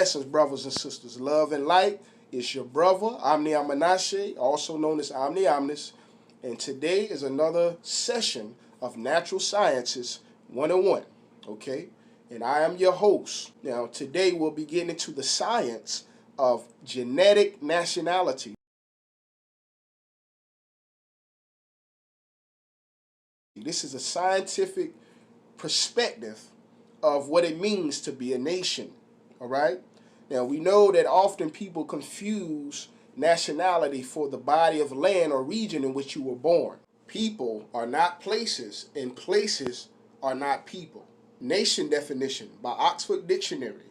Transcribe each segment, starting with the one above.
Blessings, brothers and sisters. Love and light. It's your brother, Omni Amanache, also known as Omni Omnis. And today is another session of Natural Sciences 101. Okay? And I am your host. Now, today we'll be getting into the science of genetic nationality. This is a scientific perspective of what it means to be a nation. All right? Now, we know that often people confuse nationality for the body of land or region in which you were born. People are not places, and places are not people. Nation definition by Oxford Dictionary.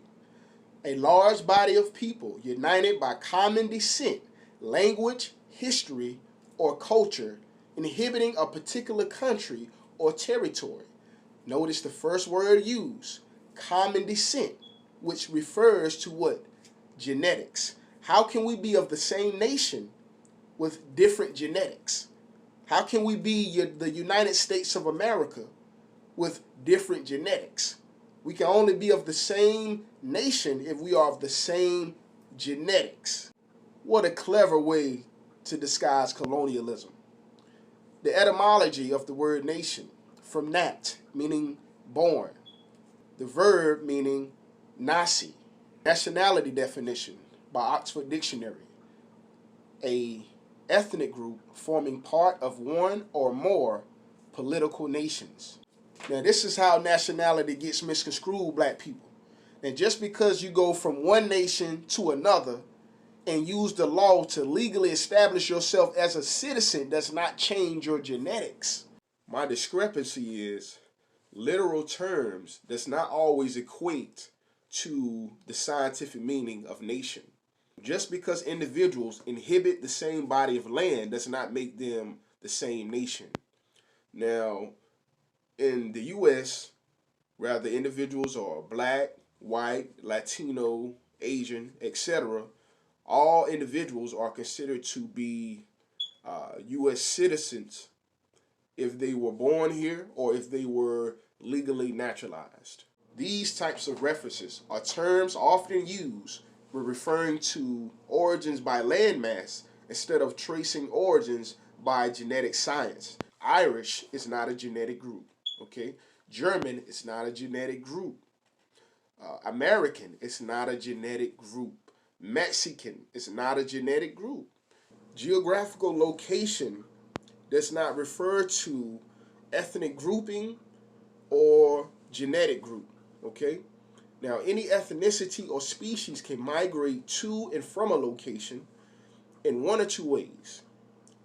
A large body of people united by common descent, language, history, or culture, inhabiting a particular country or territory. Notice the first word used, common descent, which refers to what? Genetics. How can we be of the same nation with different genetics? How can we be the United States of America with different genetics? We can only be of the same nation if we are of the same genetics. What a clever way to disguise colonialism. The etymology of the word nation, from nat, meaning born. The verb meaning nasi. Nationality definition by Oxford Dictionary. A ethnic group forming part of one or more political nations. Now, this is how nationality gets misconstrued, black people. And just because you go from one nation to another and use the law to legally establish yourself as a citizen does not change your genetics. My discrepancy is literal terms does not always equate to the scientific meaning of nation. Just because individuals inhabit the same body of land does not make them the same nation. Now, in the U.S., rather individuals are black, white, Latino, Asian, etc., all individuals are considered to be U.S. citizens if they were born here or if they were legally naturalized. These types of references are terms often used when referring to origins by landmass instead of tracing origins by genetic science. Irish is not a genetic group, okay? German is not a genetic group. American is not a genetic group. Mexican is not a genetic group. Geographical location does not refer to ethnic grouping or genetic group, okay? Now, any ethnicity or species can migrate to and from a location in one or two ways.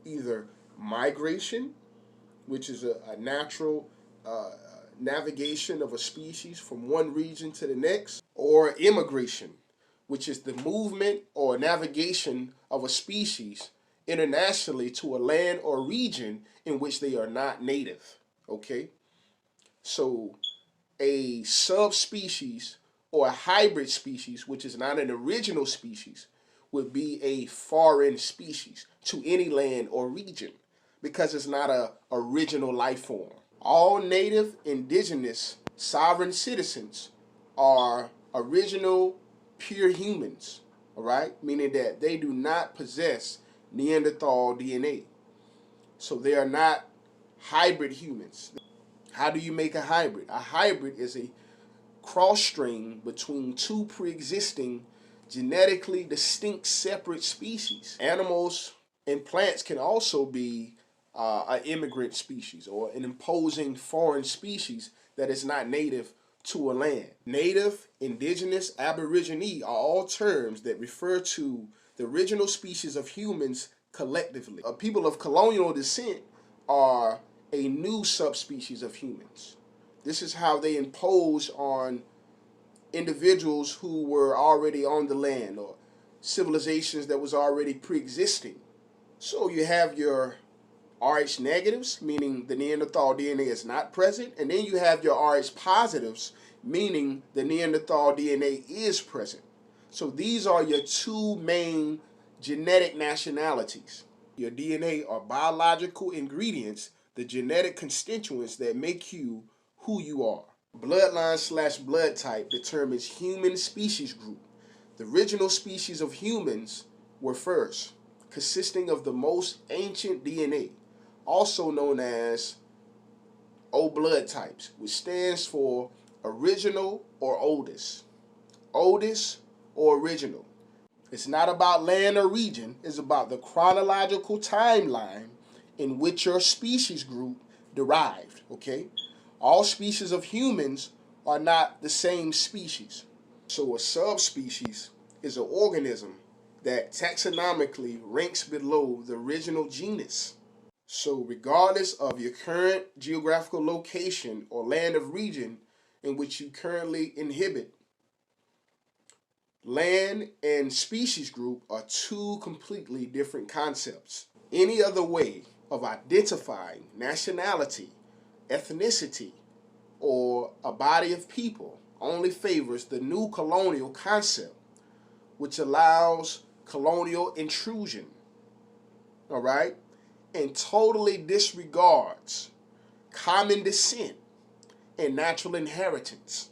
Either migration, which is a natural navigation of a species from one region to the next, or immigration, which is the movement or navigation of a species internationally to a land or region in which they are not native, okay? So a subspecies or a hybrid species, which is not an original species, would be a foreign species to any land or region because it's not an original life form. All native, indigenous, sovereign citizens are original, pure humans, all right? Meaning that they do not possess Neanderthal DNA. So they are not hybrid humans. How do you make a hybrid? A hybrid is a cross-strain between two pre-existing genetically distinct separate species. Animals and plants can also be an immigrant species or an imposing foreign species that is not native to a land. Native, indigenous, aborigine are all terms that refer to the original species of humans collectively. People of colonial descent are a new subspecies of humans. This is how they impose on individuals who were already on the land or civilizations that was already pre-existing. So you have your Rh negatives, meaning the Neanderthal DNA is not present, and then you have your Rh positives, meaning the Neanderthal DNA is present. So these are your two main genetic nationalities. Your DNA are biological ingredients, the genetic constituents that make you who you are. Bloodline/blood type determines human species group. The original species of humans were first, consisting of the most ancient DNA, also known as O blood types, which stands for original or oldest. Oldest or original. It's not about land or region, it's about the chronological timeline in which your species group derived, okay? All species of humans are not the same species. So a subspecies is an organism that taxonomically ranks below the original genus. So regardless of your current geographical location or land of region in which you currently inhabit, land and species group are two completely different concepts. Any other way of identifying nationality, ethnicity, or a body of people only favors the new colonial concept, which allows colonial intrusion, all right, and totally disregards common descent and natural inheritance.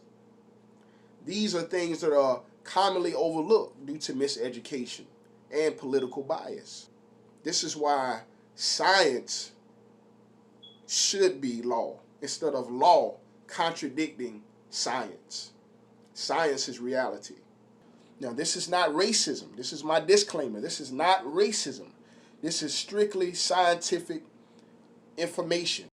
These are things that are commonly overlooked due to miseducation and political bias. This is why science should be law instead of law contradicting science. Science is reality. Now, this is not racism. This is my disclaimer. This is not racism. This is strictly scientific information.